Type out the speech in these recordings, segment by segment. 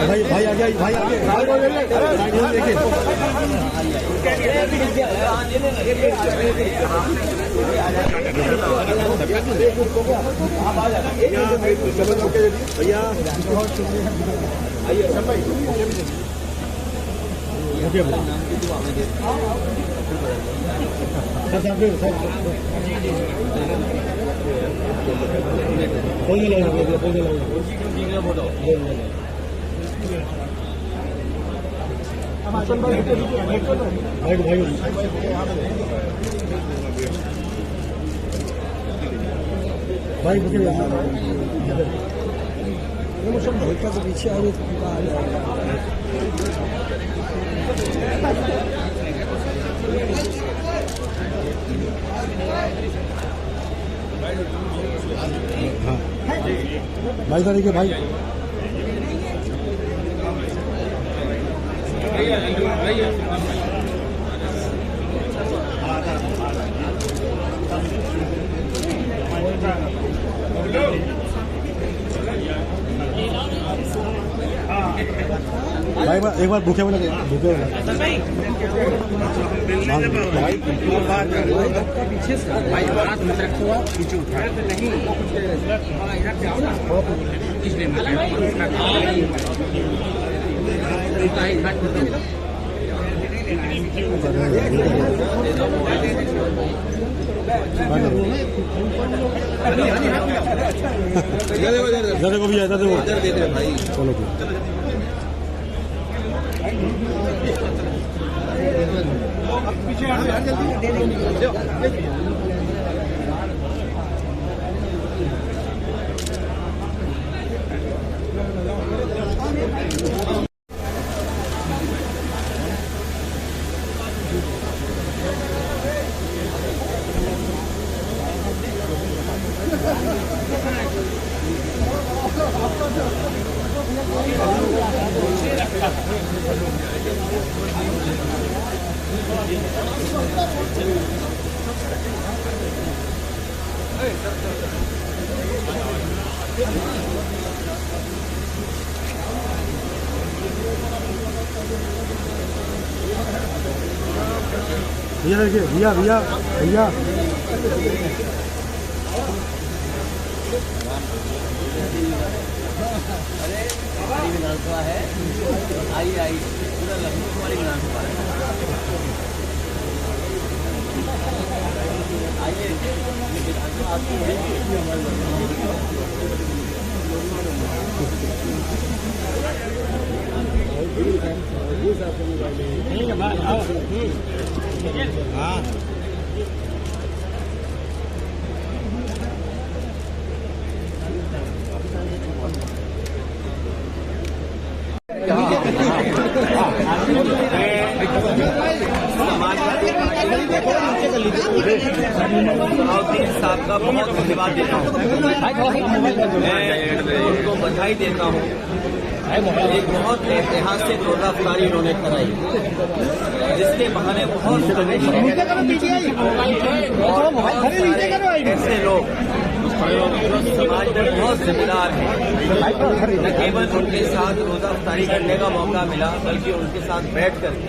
भाई भाई आ गया, भाई आ गया, भैया आइए भाई भाई भैया से पीछे आ रहे हाँ भाई था देखिए भाई भाई एक बार भूखे वाला भूखे वाला पीछे भाई हाथ में रखो पीछे उठा नहीं इसलिए इधर को भी इधर देखो भाई चलो भैया देखिए भैया भैया भैया अरे हमारी विधानसभा है, आइए आइए पूरा लखनऊ हमारी विधानसभा है, आइए विधानसभा आपकी है। हाँ साहब का बहुत धन्यवाद देता हूँ, मैं उनको बधाई देता हूँ। एक बहुत ऐतिहासिक गिरफ्तारी उन्होंने कराई, जिसके बहाने बहुत सारे ऐसे लोग जो समाज में बहुत जिम्मेदार हैं, न केवल उनके साथ रोजा अफ्तारी करने का मौका मिला, बल्कि उनके साथ बैठ करके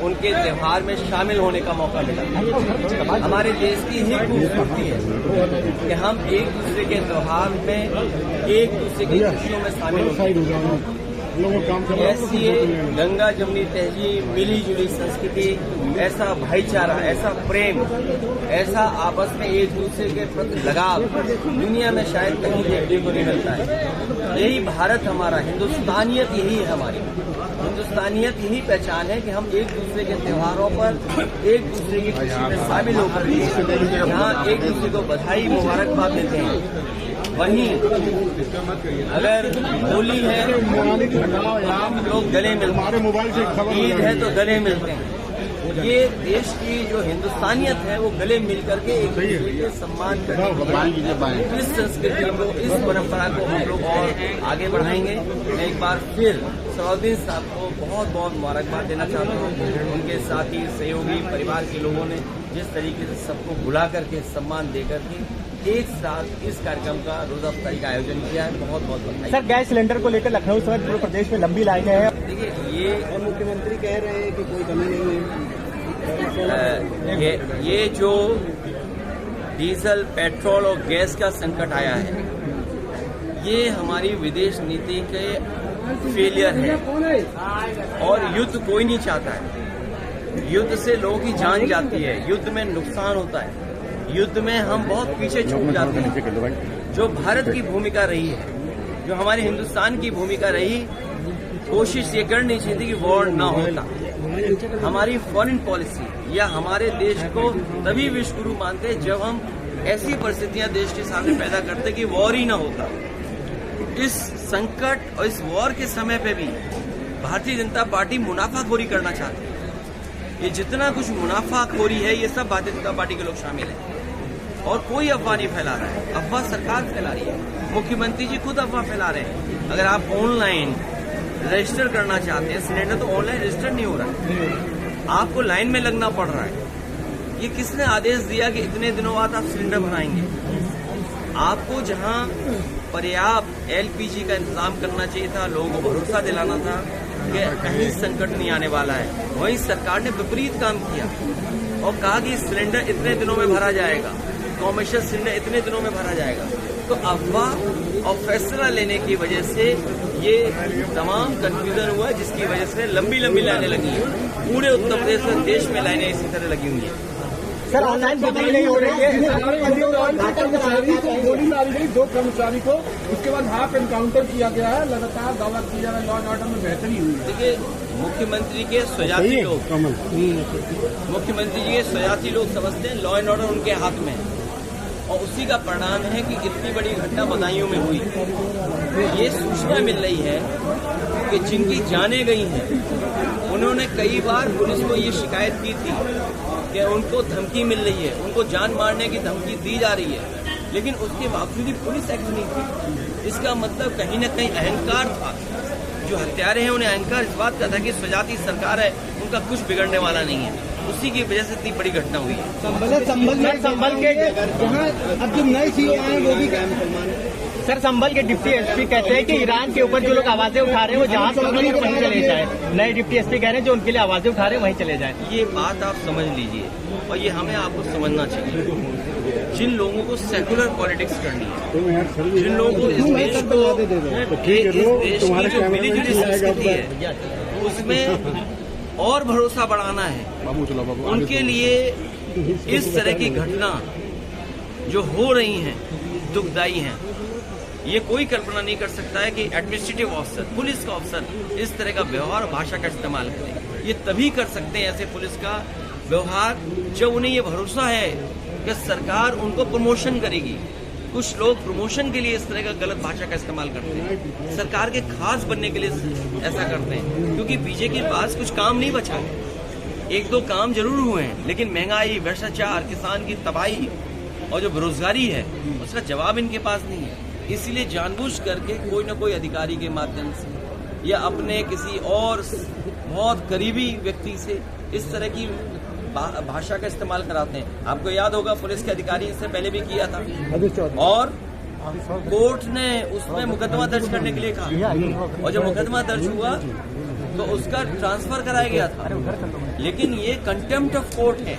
उनके त्योहार में शामिल होने का मौका मिला। हमारे देश की ही खूबसूरती है कि हम एक दूसरे के त्योहार में एक दूसरे की खुशियों में शामिल होते हैं। ऐसी गंगा जमुनी तहजीब, मिली जुली संस्कृति, ऐसा भाईचारा, ऐसा प्रेम, ऐसा आपस में एक दूसरे के प्रति लगाव दुनिया में शायद कहीं देखने को नहीं मिलता है। यही भारत हमारा, हिंदुस्तानियत यही है हमारी, हिंदुस्तानियत यही पहचान है कि हम एक दूसरे के त्योहारों पर एक दूसरे की खुशी में शामिल होकर यहाँ एक दूसरे को बधाई मुबारकबाद देते हैं। वहीं अगर होली है हम लोग गले मिलते हैं, ईद है तो गले मिलते हैं। ये देश की जो हिंदुस्तानियत है वो गले मिल करके एक दूसरे के सम्मान करके इस संस्कृति को, इस परंपरा को हम लोग और आगे बढ़ाएंगे। मैं एक बार फिर सलाउद्दीन साहब को बहुत बहुत मुबारकबाद देना चाहता हूँ। उनके साथी सहयोगी परिवार के लोगों ने जिस तरीके से सबको बुला करके सम्मान दे करके एक साथ इस कार्यक्रम का रोजा अफ्तारी का आयोजन किया है, बहुत बहुत बधाई। सर, गैस सिलेंडर को लेकर लखनऊ समेत पूरे प्रदेश में लंबी लाइनें हैं। देखिए ये और मुख्यमंत्री कह रहे हैं कि कोई कमी नहीं है। ये जो डीजल, पेट्रोल और गैस का संकट आया है, ये हमारी विदेश नीति के फेलियर है। और युद्ध कोई नहीं चाहता है। युद्ध से लोगों की जान जाती है, युद्ध में नुकसान होता है, युद्ध में हम बहुत पीछे छूट जाते हैं। जो भारत की भूमिका रही है, जो हमारे हिंदुस्तान की भूमिका रही, कोशिश ये करनी चाहिए थी कि वॉर ना होता। हमारी फॉरेन पॉलिसी या हमारे देश को तभी विश्व गुरु मानते जब हम ऐसी परिस्थितियां देश के सामने पैदा करते कि वॉर ही ना होता। इस संकट और इस वॉर के समय पे भी भारतीय जनता पार्टी मुनाफाखोरी करना चाहती है। ये जितना कुछ मुनाफाखोरी है, ये सब भारतीय जनता पार्टी के लोग शामिल हैं। और कोई अफवाह नहीं फैला रहा है, अफवाह सरकार फैला रही है। मुख्यमंत्री जी खुद अफवाह फैला रहे हैं। अगर आप ऑनलाइन रजिस्टर करना चाहते हैं सिलेंडर, तो ऑनलाइन रजिस्टर नहीं हो रहा है, आपको लाइन में लगना पड़ रहा है। ये किसने आदेश दिया कि इतने दिनों बाद आप सिलेंडर भराएंगे? आपको जहां पर्याप्त एलपीजी का इंतजाम करना चाहिए था, लोगों को भरोसा दिलाना था कि कहीं संकट नहीं आने वाला है, वहीं सरकार ने विपरीत काम किया और कहा कि सिलेंडर इतने दिनों में भरा जाएगा, कॉमर्शियल सिलेंडर इतने दिनों में भरा जाएगा। तो अफवाह और फैसला लेने की वजह से ये तमाम कंफ्यूजन हुआ, जिसकी वजह से लंबी लंबी लाइनें लगी हैं। पूरे उत्तर प्रदेश में, देश में लाइनें इसी तरह लगी हुई हैं। सर, ऑनलाइन बुकिंग नहीं हो रही है। गोली मारी गई 2 कर्मचारी को, उसके बाद हाफ एनकाउंटर किया गया है। लगातार दावा किया जा रहा है लॉ एंड ऑर्डर में बेहतरी हुई है। देखिए, मुख्यमंत्री के स्वजाती लोग, मुख्यमंत्री जी के स्वजाती लोग समझते हैं लॉ एंड ऑर्डर उनके हाथ में है, और उसी का परिणाम है कि इतनी बड़ी घटना बदायूं में हुई। ये सूचना मिल रही है कि जिनकी जानें गई हैं, उन्होंने कई बार पुलिस को ये शिकायत की थी कि उनको धमकी मिल रही है, उनको जान मारने की धमकी दी जा रही है, लेकिन उसके बावजूद भी पुलिस एक्ट नहीं थी। इसका मतलब कहीं न कहीं अहंकार था। जो हत्यारे हैं उन्हें अहंकार इस बात का था कि स्वजाती सरकार है, उनका कुछ बिगड़ने वाला नहीं है। उसी की वजह से इतनी बड़ी घटना हुई है। संभल के जहाँ अब जो नए सीओ आए वो भी सर, संभल के डिप्टी एसपी कहते हैं कि ईरान के ऊपर जो लोग आवाजें उठा रहे हैं वो जहां से वहीं चले जाए। नए डिप्टी एसपी कह रहे हैं जो उनके लिए आवाजें उठा रहे हैं वहीं चले जाए। ये बात आप समझ लीजिए, और ये हमें आपको समझना चाहिए। जिन लोगों को सेकुलर पॉलिटिक्स करनी है, जिन लोगों को इस देश की जो मिलीजुली संस्कृति है उसमें और भरोसा बढ़ाना है, उनके लिए इस तरह की घटना जो हो रही हैं दुखदायी हैं। ये कोई कल्पना नहीं कर सकता है कि एडमिनिस्ट्रेटिव ऑफिसर, पुलिस का ऑफिसर इस तरह का व्यवहार और भाषा का इस्तेमाल करे। ये तभी कर सकते हैं ऐसे पुलिस का व्यवहार जब उन्हें ये भरोसा है कि सरकार उनको प्रमोशन करेगी। कुछ लोग प्रमोशन के लिए इस तरह का गलत भाषा का इस्तेमाल करते हैं, सरकार के खास बनने के लिए ऐसा करते हैं, क्योंकि बीजेपी के पास कुछ काम नहीं बचा है। 1-2 काम जरूर हुए हैं, लेकिन महंगाई, भ्रष्टाचार, किसान की तबाही और जो बेरोजगारी है उसका जवाब इनके पास नहीं है। इसीलिए जानबूझ करके कोई न कोई अधिकारी के माध्यम से या अपने किसी और बहुत करीबी व्यक्ति से इस तरह की भाषा का इस्तेमाल कराते हैं। आपको याद होगा पुलिस के अधिकारी इससे पहले भी किया था, और कोर्ट ने उसमें मुकदमा दर्ज करने के लिए कहा, और जब मुकदमा दर्ज हुआ तो उसका ट्रांसफर कराया गया था। लेकिन ये कंटेम्प्ट ऑफ कोर्ट है,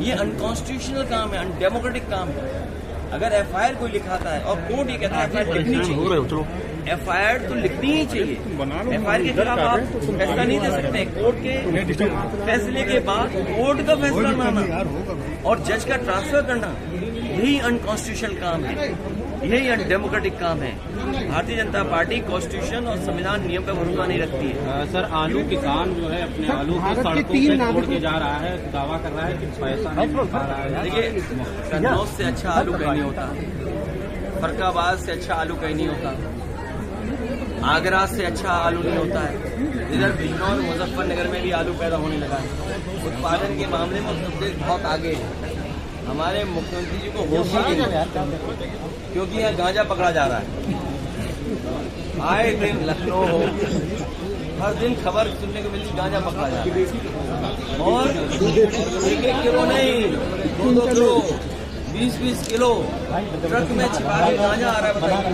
ये अनकॉन्स्टिट्यूशनल काम है, अनडेमोक्रेटिक काम है। अगर एफआईआर कोई लिखाता है और कोर्ट ये कहता है एफआईआर लिखनी चाहिए, एफआईआर तो लिखनी ही चाहिए। एफआईआर के खिलाफ आप फैसला नहीं दे सकते। कोर्ट के फैसले के बाद कोर्ट का फैसला लाना और जज का ट्रांसफर करना, यही अनकॉन्स्टिट्यूशनल काम है, यही अनडेमोक्रेटिक काम है। भारतीय जनता पार्टी कॉन्स्टिट्यूशन और संविधान नियम पर भरोसा नहीं रखती है। सर, आलू किसान जो है अपने आलू की सड़कों से छोड़ के जा रहा है, दावा कर रहा है कि पैसा नहीं उठा रहा है। देखिए, कन्नौज से अच्छा आलू कहीं नहीं होता, फरक्काबाद से अच्छा आलू कहीं नहीं होता, आगरा से अच्छा आलू नहीं होता है। इधर बिजनौर, मुजफ्फरनगर में भी आलू पैदा होने लगा है। उत्पादन के मामले में उत्तर प्रदेश बहुत आगे है। हमारे मुख्यमंत्री जी को होश ही नहीं है, क्योंकि यहाँ गांजा पकड़ा जा रहा है। आए दिन लखनऊ हो, हर दिन खबर सुनने को मिलती गांजा पकड़ा जा रहा है और 1-1 किलो नहीं 2-2 किलो 20-20 किलो ट्रक में छिपा के गांजा आ रहा है। बताइए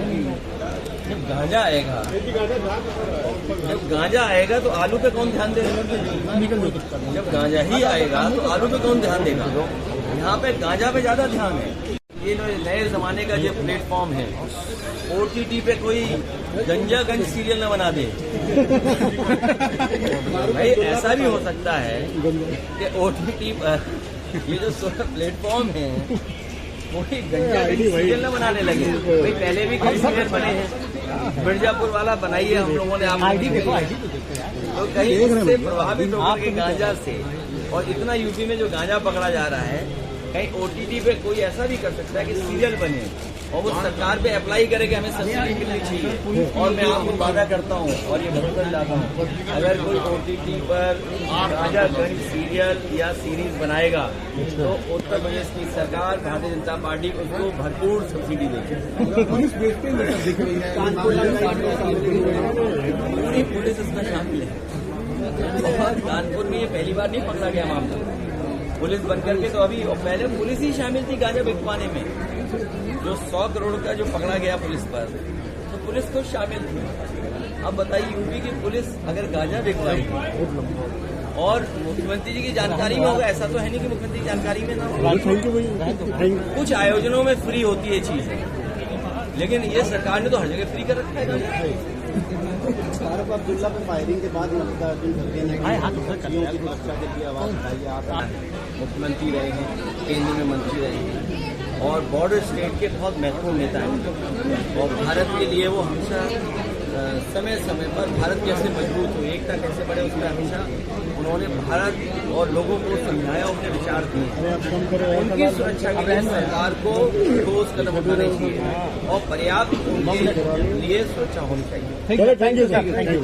जब गांजा आएगा तो आलू पे कौन ध्यान देगा? जब गांजा ही आएगा तो आलू पे कौन ध्यान देगा? यहाँ पे गांजा पे ज्यादा ध्यान है। ये नए जमाने का जो प्लेटफॉर्म है, OTT पे कोई गंजागंज सीरियल न बना दे। भाई ऐसा भी हो सकता है कि OTT पर ये जो प्लेटफॉर्म है कोई गंजागंज सीरियल न बनाने लगे। भाई पहले भी कई सीरियल बने हैं, मिर्जापुर वाला बनाइए हम लोगों ने, आप तो कहीं इससे प्रभावित होकर के गांजा से, और इतना यूपी में जो गांजा पकड़ा जा रहा है, कहीं OTT पे कोई ऐसा भी कर सकता है कि सीरियल बने और वो सरकार पे अप्लाई करे कि हमें सब्सिडी मिलनी चाहिए। और मैं आपको वादा करता हूँ और ये भरोसा दिलाता हूँ, अगर कोई OTT पर गांजागंज सीरियल या सीरीज बनाएगा तो उत्तर प्रदेश की सरकार, भारतीय जनता पार्टी उसको भरपूर सब्सिडी देगी। पुलिस बेचते दिख रही है, पूरी पुलिस इसमें शामिल है और कानपुर में ये पहली बार नहीं पकड़ा गया मामला पुलिस बन करके। तो अभी पहले पुलिस ही शामिल थी गांजा बिकवाने में, जो 100 करोड़ का जो पकड़ा गया पुलिस पर, तो पुलिस तो शामिल थी। अब बताइए यूपी की पुलिस अगर गांजा बिकवाएगी और मुख्यमंत्री जी की जानकारी में होगा, ऐसा तो है नहीं कि मुख्यमंत्री की जानकारी में ना हो। कुछ आयोजनों में फ्री होती है चीज, लेकिन ये सरकार ने तो हर जगह फ्री कर रखा है गांजा। अब्दुल्ला पे फायरिंग के बाद मल्लिकार्जुन खड़गे ने की सुरक्षा के लिए आवाज उठाई। आप मुख्यमंत्री रहे हैं, केंद्र में मंत्री रहे हैं और बॉर्डर स्टेट के बहुत महत्वपूर्ण नेता हैं और भारत के लिए वो हमेशा समय समय पर भारत कैसे मजबूत हो, एकता कैसे बढ़े, उसमें हमेशा उन्होंने भारत और लोगों को समझाया, उनके विचार दिए। उनकी सुरक्षा के लिए सरकार को ठोस कदम उठाने चाहिए और पर्याप्त उनके लिए सुरक्षा होनी चाहिए। Thank you.